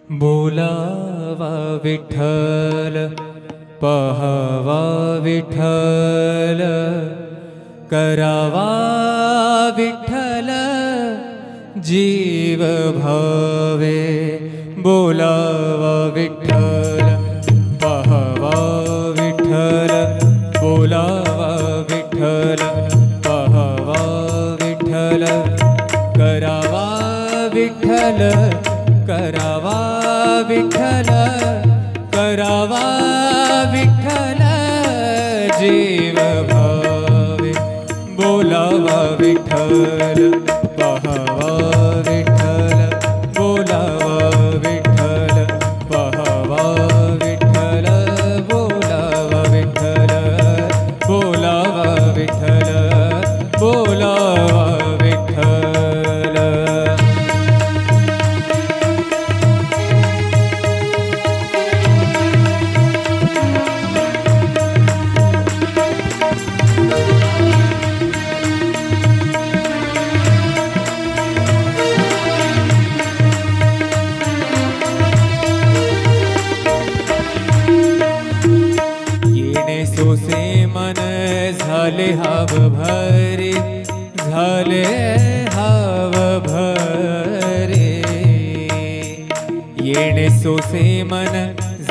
बोलावा विठ्ठल पहावा विठ्ठल करावा विठ्ठल जीव भावे बोलावा विठ्ठल पहावा विठ्ठल बोलावा विठ्ठल पहावा विठ्ठल करावा विठ्ठल करावा विठ्ठल करावा विठ्ठल जीव भावे बोलावा विठ्ठल पहावा विठ्ठल बोलावा विठ्ठल पहावा विठ्ठल बोलावा विठ्ठल बोलावा विठ्ठल बोलावा विठ्ठल। सोसे मन झाले हाव भरे झाले हाव भरे येणे सोसे मन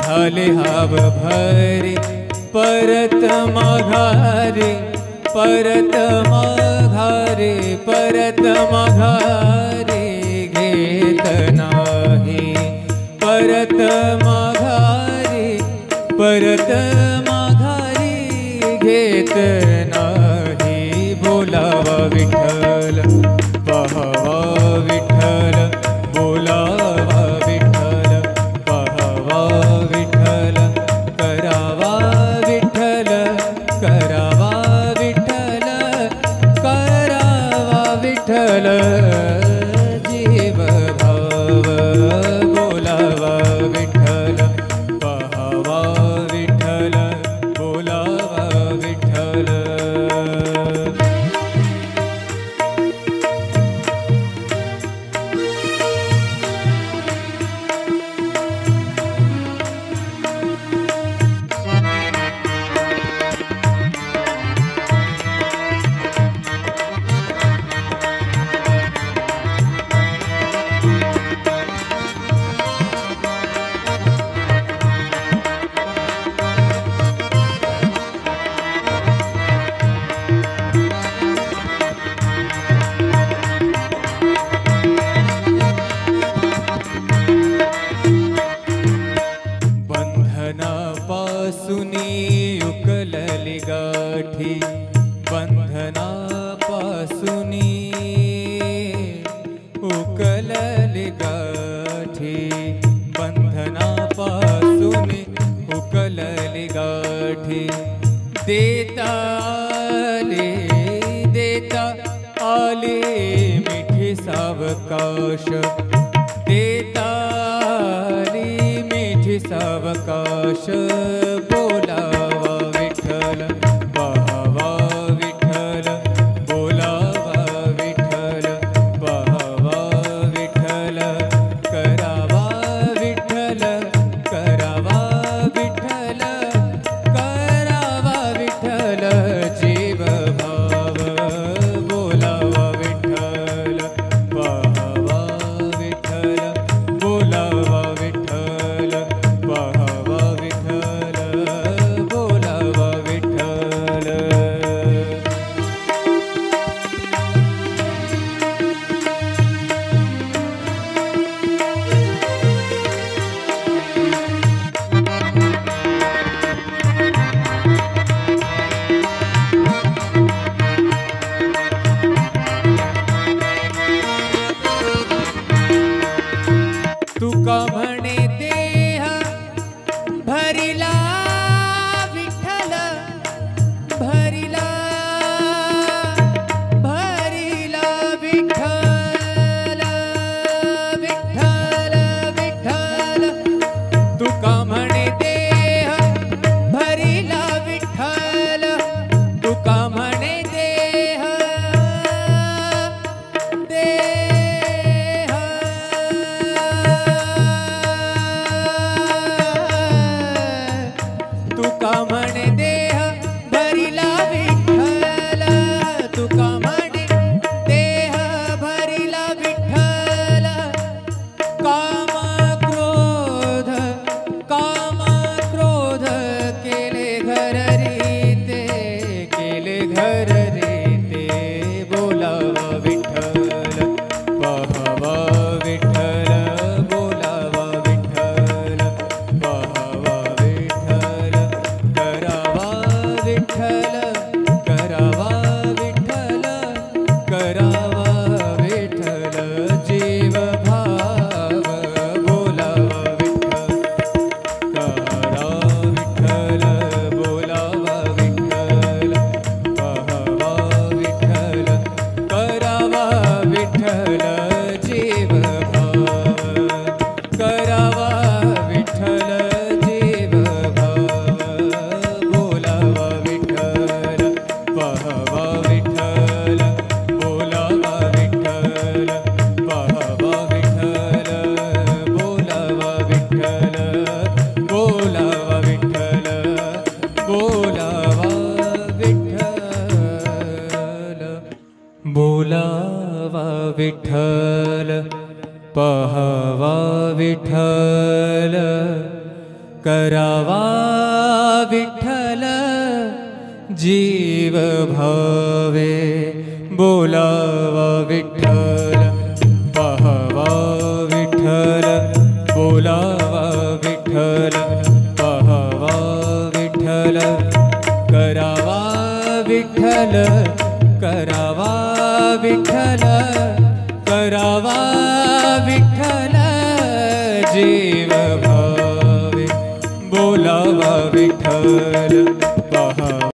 झाले हाव भरे परत माघारे परत माघारे परत माघारे घेत नाही परत माघारे परत घेत नाही बोलावा विठ्ठल पहावा विठ्ठल बोलावा विठ्ठल पहावा विठ्ठल करावा विठ्ठल करावा विठ्ठल करावा विठ्ठल जीव भाव बोलावा विठ्ठल पहावा विठ्ठल बोलावा विठ्ठल। बंधनापासूनी उकलली गाठी बंधनापासूनी उकलली गाठी बंधनापासूनी उकलली गाठी देता आले मिठी सावकाश देता सावकाश बोलावा विठ्ठल पहावा विठ्ठल बोलावा विठ्ठल पहावा विठ्ठल करावा विठ्ठल करावा विठ्ठल करावा विठ्ठल जीव भाव बोलावा विठ्ठल पहावा विठ्ठल बोलावा विठ्ठल पहावा विठ्ठल बोलावा विठ्ठल। तुका म्हणे देह भरिला विठ्ठल भरिला भरिला विठ्ठल विठ्ठल विठ्ठल तुका म्हणे देह भरिला विठ्ठल तुका म्हणे देह देह विठ्ठल करावा विठ्ठल जीव भावे बोलावा विठ्ठल पहावा विठ्ठल बोलावा विठ्ठल पहावा विठ्ठल करावा विठ्ठल करावा विठ्ठल करावा विठ्ठल जीव भावे बोलावा विठ्ठल पहावा